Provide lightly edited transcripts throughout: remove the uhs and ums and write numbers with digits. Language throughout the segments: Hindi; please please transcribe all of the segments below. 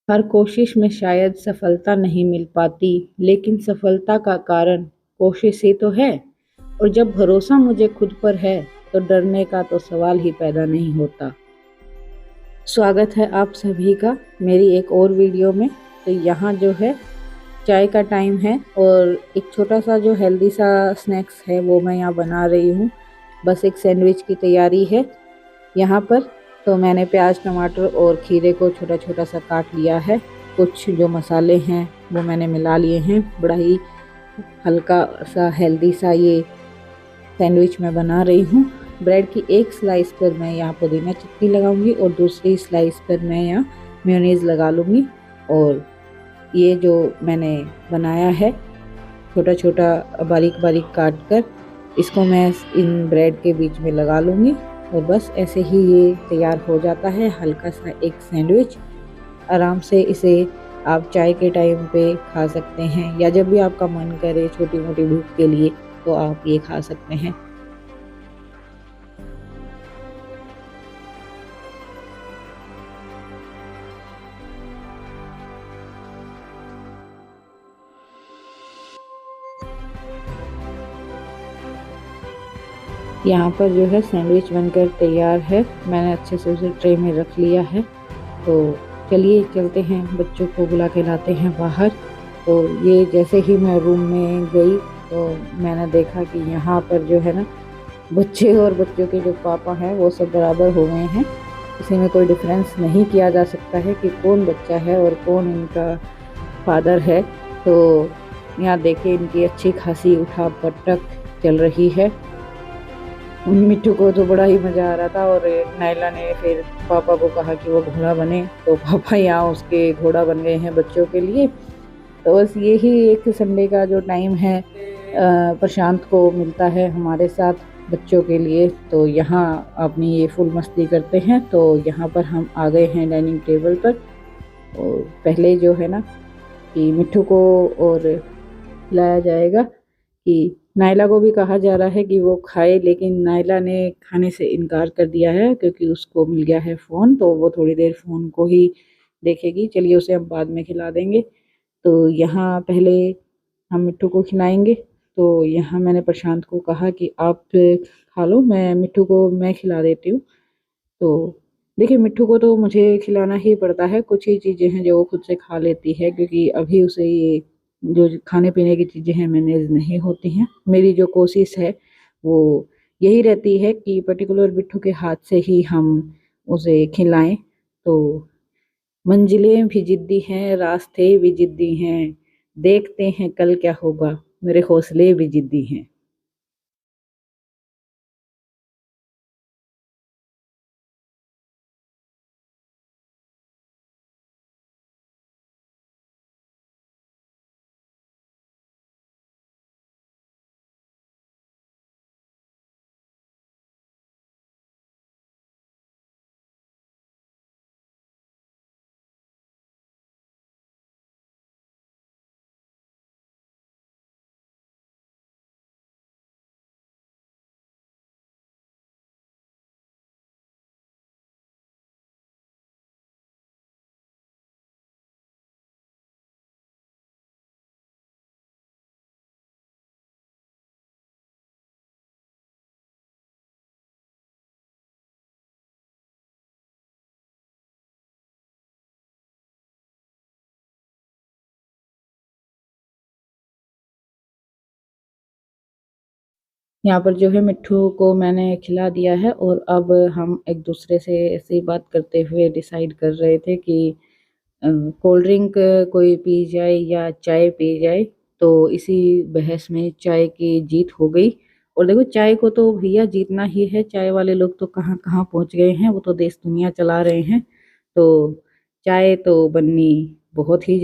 हर कोशिश में शायद सफलता नहीं मिल पाती, लेकिन सफलता का कारण कोशिश ही तो है। और जब भरोसा मुझे खुद पर है, तो डरने का तो सवाल ही पैदा नहीं होता। स्वागत है आप सभी का मेरी एक और वीडियो में। तो यहाँ जो है चाय का टाइम है और एक छोटा सा जो हेल्दी सा स्नैक्स है वो मैं यहाँ बना रही हूँ। बस एक सैंडविच की तैयारी है यहाँ पर। तो मैंने प्याज, टमाटर और खीरे को छोटा छोटा सा काट लिया है। कुछ जो मसाले हैं वो मैंने मिला लिए हैं। बड़ा ही हल्का सा हेल्दी सा ये सैंडविच मैं बना रही हूँ। ब्रेड की एक स्लाइस पर मैं यहाँ पुदीना चटनी लगाऊंगी और दूसरी स्लाइस पर मैं यहाँ मेयोनीज लगा लूँगी। और ये जो मैंने बनाया है छोटा छोटा बारीक बारीक काट कर, इसको मैं इन ब्रेड के बीच में लगा लूँगी और बस ऐसे ही ये तैयार हो जाता है हल्का सा एक सैंडविच। आराम से इसे आप चाय के टाइम पे खा सकते हैं या जब भी आपका मन करे छोटी मोटी भूख के लिए, तो आप ये खा सकते हैं। यहाँ पर जो है सैंडविच बनकर तैयार है। मैंने अच्छे से उसे ट्रे में रख लिया है। तो चलिए चलते हैं, बच्चों को बुला के लाते हैं बाहर। तो ये जैसे ही मैं रूम में गई तो मैंने देखा कि यहाँ पर जो है ना बच्चे और बच्चों के जो पापा हैं वो सब बराबर हो गए हैं। इसी में कोई डिफरेंस नहीं किया जा सकता है कि कौन बच्चा है और कौन इनका फादर है। तो यहाँ देखिए इनकी अच्छी खासी उठा पटक चल रही है। मिट्टू को तो बड़ा ही मजा आ रहा था और नायला ने फिर पापा को कहा कि वो घोड़ा बने, तो पापा यहाँ उसके घोड़ा बन गए हैं बच्चों के लिए। तो बस यही एक संडे का जो टाइम है प्रशांत को मिलता है हमारे साथ बच्चों के लिए। तो यहाँ अपनी ये फुल मस्ती करते हैं। तो यहाँ पर हम आ गए हैं डाइनिंग टेबल पर। और पहले जो है ना कि मिट्टू को और खिलाया जाएगा, कि नायला को भी कहा जा रहा है कि वो खाए, लेकिन नायला ने खाने से इनकार कर दिया है क्योंकि उसको मिल गया है फ़ोन। तो वो थोड़ी देर फ़ोन को ही देखेगी। चलिए उसे हम बाद में खिला देंगे। तो यहाँ पहले हम मिट्टू को खिलाएंगे। तो यहाँ मैंने प्रशांत को कहा कि आप खा लो, मैं मिट्टू को मैं खिला देती हूँ। तो देखिए मिट्टू को तो मुझे खिलाना ही पड़ता है। कुछ ही चीज़ें हैं जो वो खुद से खा लेती है क्योंकि अभी उसे ये जो खाने पीने की चीज़ें हैं मैनेज नहीं होती हैं। मेरी जो कोशिश है वो यही रहती है कि पर्टिकुलर मिट्टू के हाथ से ही हम उसे खिलाएं। तो मंजिलें भी जिद्दी हैं, रास्ते भी जिद्दी हैं, देखते हैं कल क्या होगा, मेरे हौसले भी जिद्दी हैं। यहाँ पर जो है मिट्ठू को मैंने खिला दिया है और अब हम एक दूसरे से ऐसी बात करते हुए डिसाइड कर रहे थे कि कोल्ड ड्रिंक कोई पी जाए या चाय पी जाए। तो इसी बहस में चाय की जीत हो गई। और देखो चाय को तो भैया जीतना ही है। चाय वाले लोग तो कहाँ कहाँ पहुँच गए हैं, वो तो देश दुनिया चला रहे हैं। तो चाय तो बननी बहुत ही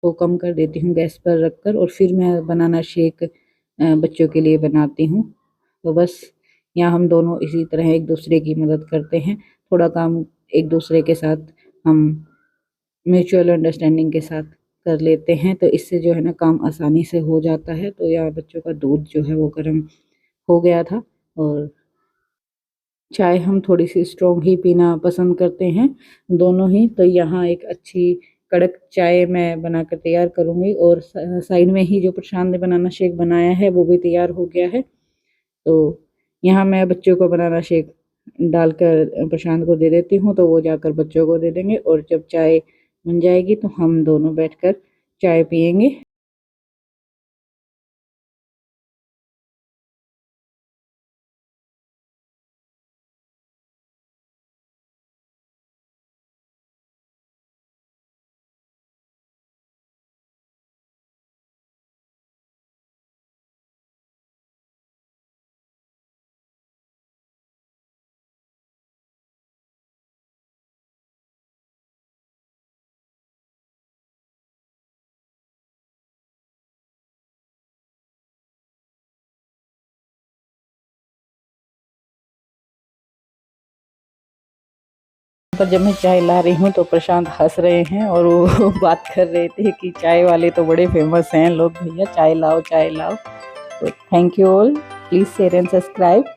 को कम कर देती हूँ गैस पर रखकर, और फिर मैं बनाना शेक बच्चों के लिए बनाती हूँ। तो बस यहाँ हम दोनों इसी तरह एक दूसरे की मदद करते हैं, थोड़ा काम एक दूसरे के साथ हम म्यूचुअल अंडरस्टैंडिंग के साथ कर लेते हैं, तो इससे जो है ना काम आसानी से हो जाता है। तो यहाँ बच्चों का दूध जो है वो गर्म हो गया था, और चाय हम थोड़ी सी स्ट्रॉन्ग ही पीना पसंद करते हैं दोनों ही। तो यहाँ एक अच्छी कड़क चाय मैं बनाकर तैयार करूँगी, और साइड में ही जो प्रशांत ने बनाना शेक बनाया है वो भी तैयार हो गया है। तो यहाँ मैं बच्चों को बनाना शेक डालकर प्रशांत को दे देती हूँ, तो वो जाकर बच्चों को दे देंगे, और जब चाय बन जाएगी तो हम दोनों बैठकर चाय पियेंगे। पर जब मैं चाय ला रही हूँ तो प्रशांत हंस रहे हैं, और वो बात कर रहे थे कि चाय वाले तो बड़े फेमस हैं लोग, भैया चाय लाओ चाय लाओ। तो thank you all, please share and subscribe.